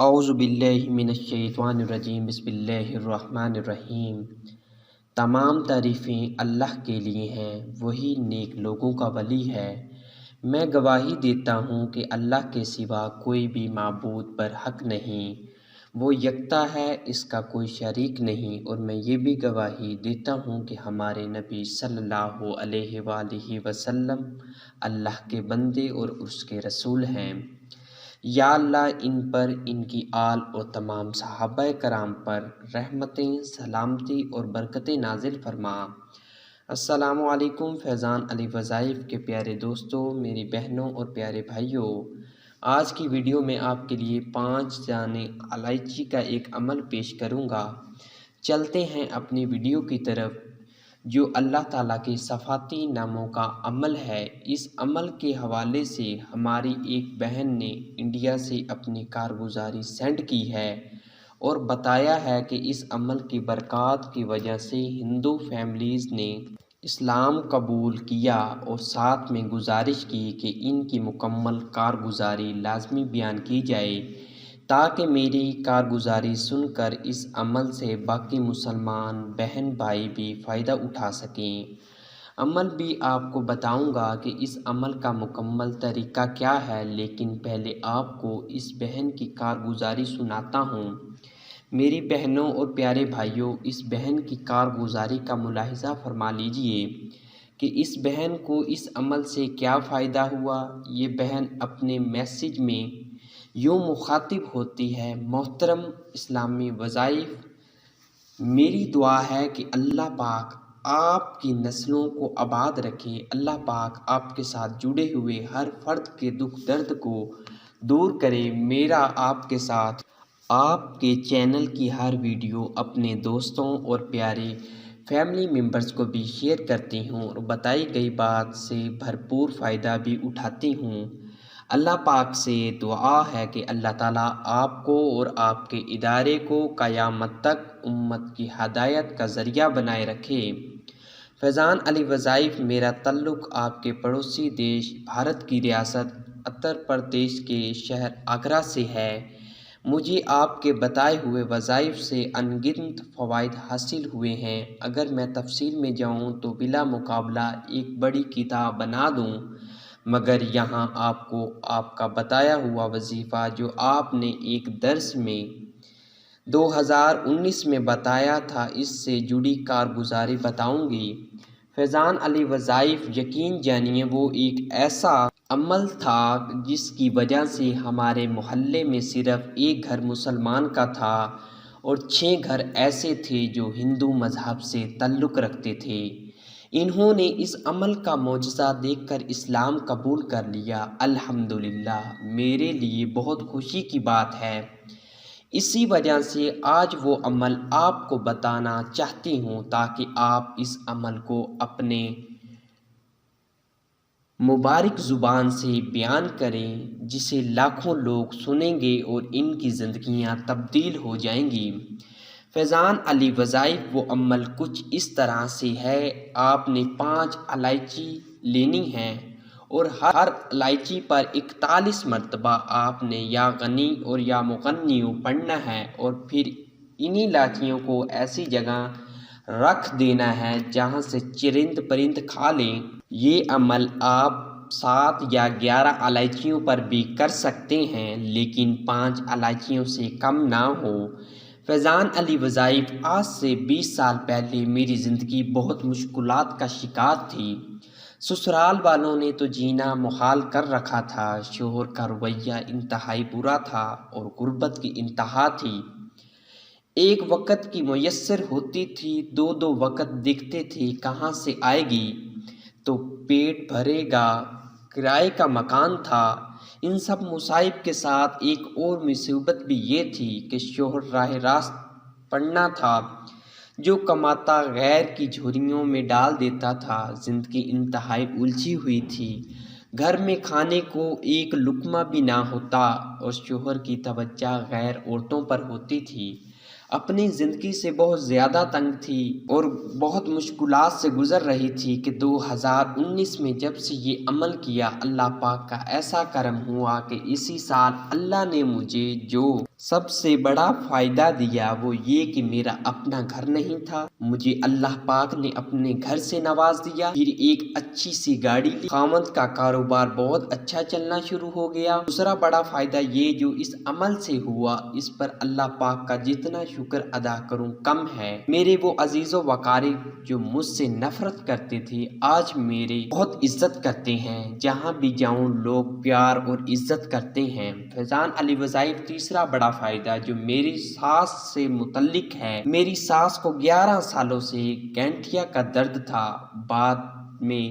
اعوذ باللہ من الشیطان الرجیم بسم اللہ الرحمن الرحیم۔ تمام تعریفیں اللہ کے لیے ہیں، وہی نیک لوگوں کا ولی ہے۔ میں گواہی دیتا ہوں کہ اللہ کے سوا کوئی بھی معبود برحق نہیں، وہ یکتا ہے، اس کا کوئی شریک نہیں، اور میں یہ بھی گواہی دیتا ہوں کہ ہمارے نبی صلی اللہ علیہ وآلہ وسلم اللہ کے بندے اور اس کے رسول ہیں۔ یا اللہ ان پر، ان کی آل اور تمام صحابہ کرام پر رحمتیں، سلامتی اور برکتیں نازل فرما۔ السلام علیکم فیضان علی وظائف کے پیارے دوستوں، میری بہنوں اور پیارے بھائیوں، آج کی ویڈیو میں آپ کے لیے 5 دانے الائچی کا ایک عمل پیش کروں گا۔ چلتے ہیں اپنی ویڈیو کی طرف، جو اللہ تعالیٰ کے صفاتی ناموں کا عمل ہے۔ اس عمل کے حوالے سے ہماری ایک بہن نے انڈیا سے اپنی کارگزاری سینڈ کی ہے اور بتایا ہے کہ اس عمل کی برکات کی وجہ سے ہندو فیملیز نے اسلام قبول کیا، اور ساتھ میں گزارش کی کہ ان کی مکمل کارگزاری لازمی بیان کی جائے تاکہ میری کارگزاری سن کر اس عمل سے باقی مسلمان بہن بھائی بھی فائدہ اٹھا سکیں۔ عمل بھی آپ کو بتاؤں گا کہ اس عمل کا مکمل طریقہ کیا ہے، لیکن پہلے آپ کو اس بہن کی کارگزاری سناتا ہوں۔ میری بہنوں اور پیارے بھائیوں، اس بہن کی کارگزاری کا ملاحظہ فرما لیجئے کہ اس بہن کو اس عمل سے کیا فائدہ ہوا۔ یہ بہن اپنے میسیج میں یوں مخاطب ہوتی ہے: محترم اسلامی وظائف، میری دعا ہے کہ اللہ پاک آپ کی نسلوں کو آباد رکھے، اللہ پاک آپ کے ساتھ جڑے ہوئے ہر فرد کے دکھ درد کو دور کرے۔ میرا آپ کے ساتھ آپ کے چینل کی ہر ویڈیو اپنے دوستوں اور پیارے فیملی ممبرز کو بھی شیئر کرتی ہوں اور بتائی گئی بات سے بھرپور فائدہ بھی اٹھاتی ہوں۔ اللہ پاک سے دعا ہے کہ اللہ تعالیٰ آپ کو اور آپ کے ادارے کو قیامت تک امت کی ہدایت کا ذریعہ بنائے رکھے۔ فیضان علی وظائف، میرا تعلق آپ کے پڑوسی دیش بھارت کی ریاست اتر پردیش کے شہر آگرہ سے ہے۔ مجھے آپ کے بتائے ہوئے وظائف سے ان گنت فوائد حاصل ہوئے ہیں۔ اگر میں تفصیل میں جاؤں تو بلا مقابلہ ایک بڑی کتاب بنا دوں، مگر یہاں آپ کو آپ کا بتایا ہوا وظیفہ جو آپ نے ایک درس میں 2019 میں بتایا تھا، اس سے جڑی کارگزاری بتاؤں گی۔ فیضان علی وظائف، یقین جانیے وہ ایک ایسا عمل تھا جس کی وجہ سے ہمارے محلے میں صرف ایک گھر مسلمان کا تھا اور 6 گھر ایسے تھے جو ہندو مذہب سے تعلق رکھتے تھے۔ انہوں نے اس عمل کا معجزہ دیکھ کر اسلام قبول کر لیا۔ الحمدللہ، میرے لیے بہت خوشی کی بات ہے۔ اسی وجہ سے آج وہ عمل آپ کو بتانا چاہتی ہوں تاکہ آپ اس عمل کو اپنے مبارک زبان سے بیان کریں، جسے لاکھوں لوگ سنیں گے اور ان کی زندگیاں تبدیل ہو جائیں گی۔ فیضان علی وظائف، وہ عمل کچھ اس طرح سے ہے: آپ نے 5 الائچی لینی ہے اور ہر الائچی پر 41 مرتبہ آپ نے یا غنی اور یا مغنیو پڑھنا ہے، اور پھر انہی الائچیوں کو ایسی جگہ رکھ دینا ہے جہاں سے چرند پرند کھا لیں۔ یہ عمل آپ 7 یا 11 الائچیوں پر بھی کر سکتے ہیں، لیکن 5 الائچیوں سے کم نہ ہو۔ فیضان علی وظائف، آج سے 20 سال پہلے میری زندگی بہت مشکلات کا شکار تھی۔ سسرال والوں نے تو جینا محال کر رکھا تھا، شوہر کا رویہ انتہائی برا تھا اور غربت کی انتہا تھی۔ ایک وقت کی میسر ہوتی تھی، 2 وقت دکھتے تھے، کہاں سے آئے گی تو پیٹ بھرے گا، کرائے کا مکان تھا۔ ان سب مصائب کے ساتھ ایک اور مصیبت بھی یہ تھی کہ شوہر راہ راست پڑنا تھا، جو کماتا غیر کی جھولیوں میں ڈال دیتا تھا۔ زندگی انتہائی الجھی ہوئی تھی، گھر میں کھانے کو ایک لقمہ بھی نہ ہوتا اور شوہر کی توجہ غیر عورتوں پر ہوتی تھی۔ اپنی زندگی سے بہت زیادہ تنگ تھی اور بہت مشکلات سے گزر رہی تھی کہ 2019 میں جب سے یہ عمل کیا، اللہ پاک کا ایسا کرم ہوا کہ اسی سال اللہ نے مجھے جو سب سے بڑا فائدہ دیا وہ یہ کہ میرا اپنا گھر نہیں تھا، مجھے اللہ پاک نے اپنے گھر سے نواز دیا، پھر ایک اچھی سی گاڑی لی، خاوند کا کاروبار بہت اچھا چلنا شروع ہو گیا۔ دوسرا بڑا فائدہ یہ جو اس عمل سے ہوا، اس پر اللہ پاک کا جتنا شکر ادا کروں کم ہے۔ میرے وہ عزیز و وقارب جو مجھ سے نفرت کرتے تھے آج میرے بہت عزت کرتے ہیں، جہاں بھی جاؤں لوگ پیار اور عزت کرتے ہیں۔ فیضان علی وظائف تیسرا بڑا فائدہ جو میری ساس سے متعلق ہے، میری ساس کو 11 سالوں سے گینٹھیا کا درد تھا، بعد میں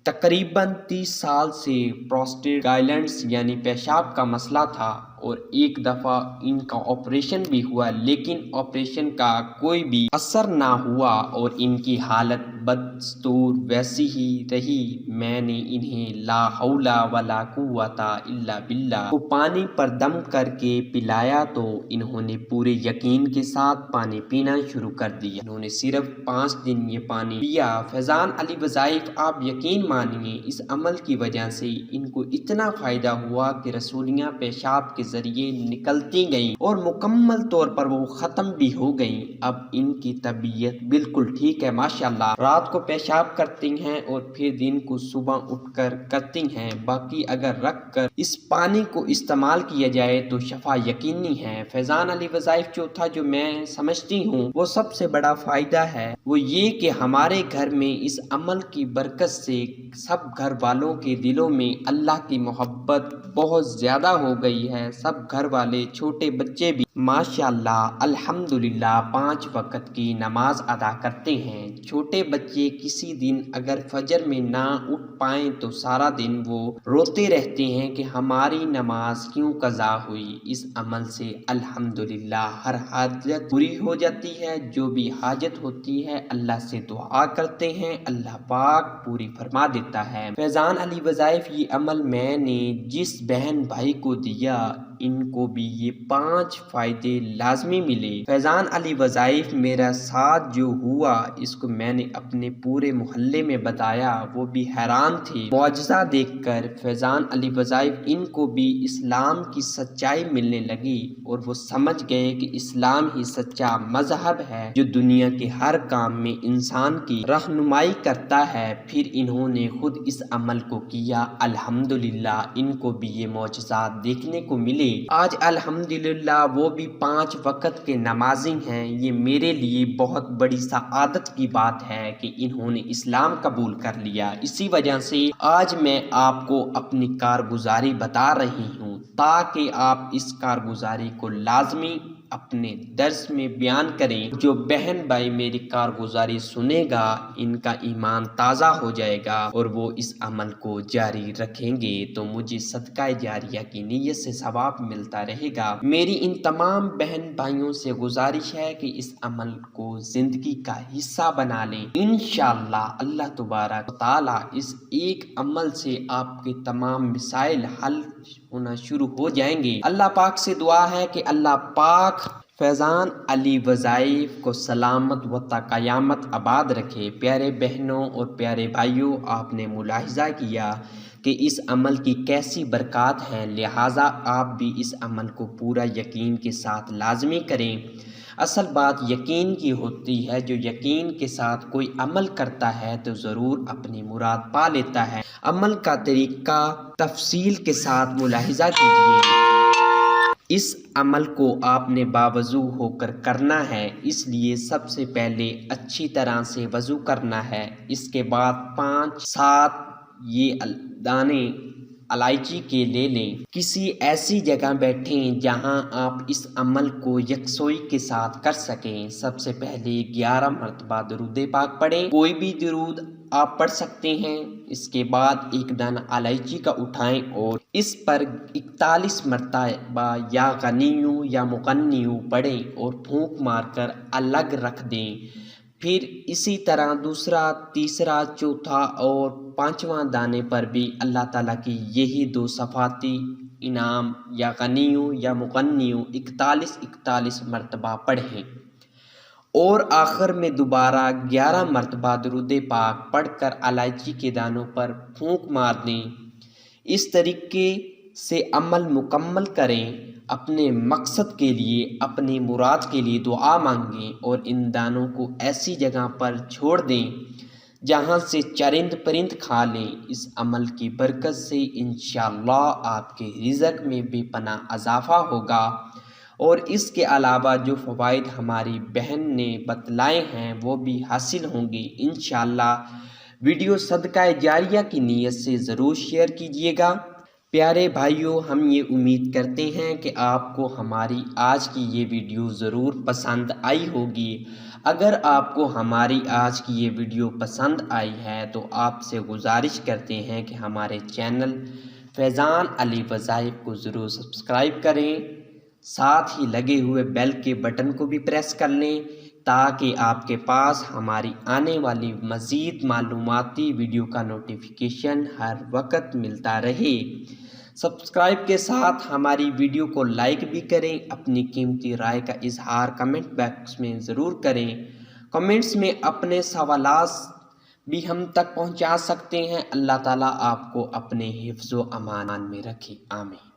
تقریباً 30 سال سے پروسٹیٹ گلینڈز یعنی پیشاب کا مسئلہ تھا، اور ایک دفعہ ان کا آپریشن بھی ہوا، لیکن آپریشن کا کوئی بھی اثر نہ ہوا اور ان کی حالت بدستور ویسی ہی رہی۔ میں نے انہیں لا حول ولا قوت الا باللہ کو پانی پر دم کر کے پلایا تو انہوں نے پورے یقین کے ساتھ پانی پینا شروع کر دیا۔ انہوں نے صرف 5 دن یہ پانی پیا۔ فیضان علی وظائف آپ یقین مانیے اس عمل کی وجہ سے ان کو اتنا فائدہ ہوا کہ رسولیاں پیشاب کے ذریعے نکلتی گئیں اور مکمل طور پر وہ ختم بھی ہو گئیں۔ اب ان کی طبیعت بالکل ٹھیک ہے ماشاءاللہ، رات کو پیشاب کرتی ہیں اور پھر دن کو صبح اٹھ کر کرتی ہیں، باقی اگر رکھ کر اس پانی کو استعمال کیا جائے تو شفا یقینی ہے۔ فیضان علی وظائف چوتھا جو میں سمجھتی ہوں وہ سب سے بڑا فائدہ ہے وہ یہ کہ ہمارے گھر میں اس عمل کی برکت سے سب گھر والوں کے دلوں میں اللہ کی محبت بہت زیادہ ہو گئی ہے۔ سب گھر والے چھوٹے بچے بھی ماشاءاللہ الحمدللہ 5 وقت کی نماز ادا کرتے ہیں۔ چھوٹے بچے کسی دن اگر فجر میں نہ اٹھ پائیں تو سارا دن وہ روتے رہتے ہیں کہ ہماری نماز کیوں قضا ہوئی۔ اس عمل سے الحمدللہ ہر حاجت پوری ہو جاتی ہے، جو بھی حاجت ہوتی ہے اللہ سے دعا کرتے ہیں، اللہ پاک پوری فرما دیتا ہے۔ فیضان علی وظائف یہ عمل میں نے جس بہن بھائی کو دیا ان کو بھی یہ 5 فائدے لازمی ملے۔ فیضان علی وظائف میرا ساتھ جو ہوا اس کو میں نے اپنے پورے محلے میں بتایا، وہ بھی حیران تھے معجزہ دیکھ کر۔ فیضان علی وظائف ان کو بھی اسلام کی سچائی ملنے لگی اور وہ سمجھ گئے کہ اسلام ہی سچا مذہب ہے جو دنیا کے ہر کام میں انسان کی رہنمائی کرتا ہے۔ پھر انہوں نے خود اس عمل کو کیا، الحمدللہ ان کو بھی یہ معجزات دیکھنے کو ملے۔ آج الحمدللہ وہ بھی 5 وقت کے نمازی ہیں۔ یہ میرے لیے بہت بڑی سعادت کی بات ہے کہ انہوں نے اسلام قبول کر لیا۔ اسی وجہ سے آج میں آپ کو اپنی کارگزاری بتا رہی ہوں تاکہ آپ اس کارگزاری کو لازمی اپنے درس میں بیان کریں۔ جو بہن بھائی میری کارگزاری سنے گا ان کا ایمان تازہ ہو جائے گا اور وہ اس عمل کو جاری رکھیں گے تو مجھے صدقہ جاریہ کی نیت سے ثواب ملتا رہے گا۔ میری ان تمام بہن بھائیوں سے گزارش ہے کہ اس عمل کو زندگی کا حصہ بنا لیں، انشاءاللہ اللہ تبارک و تعالی اس ایک عمل سے آپ کے تمام مسائل حل ہونا شروع ہو جائیں گے۔ اللہ پاک سے دعا ہے کہ اللہ پاک فیضان علی وظائف کو سلامت و تا قیامت آباد رکھے۔ پیارے بہنوں اور پیارے بھائیوں، آپ نے ملاحظہ کیا کہ اس عمل کی کیسی برکات ہیں، لہٰذا آپ بھی اس عمل کو پورا یقین کے ساتھ لازمی کریں۔ اصل بات یقین کی ہوتی ہے، جو یقین کے ساتھ کوئی عمل کرتا ہے تو ضرور اپنی مراد پا لیتا ہے۔ عمل کا طریقہ تفصیل کے ساتھ ملاحظہ کیجیے۔ اس عمل کو آپ نے باوضو ہو کر کرنا ہے، اس لیے سب سے پہلے اچھی طرح سے وضو کرنا ہے۔ اس کے بعد 5-7 یہ دانے الائچی کے لے لیں۔ کسی ایسی جگہ بیٹھیں جہاں آپ اس عمل کو یکسوئی کے ساتھ کر سکیں۔ سب سے پہلے 11 مرتبہ درود پاک پڑھیں، کوئی بھی درود آپ پڑھ سکتے ہیں۔ اس کے بعد ایک دانہ الائچی کا اٹھائیں اور اس پر 41 مرتبہ یا غنیو یا مغنیو پڑھیں اور پھونک مار کر الگ رکھ دیں۔ پھر اسی طرح دوسرا، تیسرا، چوتھا اور 5واں دانے پر بھی اللہ تعالیٰ کی یہی 2 صفاتی انعام یا غنیو یا مغنیو 41 مرتبہ پڑھیں اور آخر میں دوبارہ 11 مرتبہ درود پاک پڑھ کر الائچی کے دانوں پر پھونک مار دیں۔ اس طریقے سے عمل مکمل کریں۔ اپنے مقصد کے لیے، اپنی مراد کے لیے دعا مانگیں اور ان دانوں کو ایسی جگہ پر چھوڑ دیں جہاں سے چرند پرند کھا لیں۔ اس عمل کی برکت سے انشاءاللہ آپ کے رزق میں بے پناہ اضافہ ہوگا، اور اس کے علاوہ جو فوائد ہماری بہن نے بتلائے ہیں وہ بھی حاصل ہوں گے انشاءاللہ۔ ویڈیو صدقہ جاریہ کی نیت سے ضرور شیئر کیجیے گا۔ پیارے بھائیوں، ہم یہ امید کرتے ہیں کہ آپ کو ہماری آج کی یہ ویڈیو ضرور پسند آئی ہوگی۔ اگر آپ کو ہماری آج کی یہ ویڈیو پسند آئی ہے تو آپ سے گزارش کرتے ہیں کہ ہمارے چینل فیضان علی وظائف کو ضرور سبسکرائب کریں، ساتھ ہی لگے ہوئے بیل کے بٹن کو بھی پریس کر لیں تاکہ آپ کے پاس ہماری آنے والی مزید معلوماتی ویڈیو کا نوٹیفیکیشن ہر وقت ملتا رہے۔ سبسکرائب کے ساتھ ہماری ویڈیو کو لائک بھی کریں، اپنی قیمتی رائے کا اظہار کمنٹ باکس میں ضرور کریں۔ کمنٹس میں اپنے سوالات بھی ہم تک پہنچا سکتے ہیں۔ اللہ تعالیٰ آپ کو اپنے حفظ و امان میں رکھے، آمین۔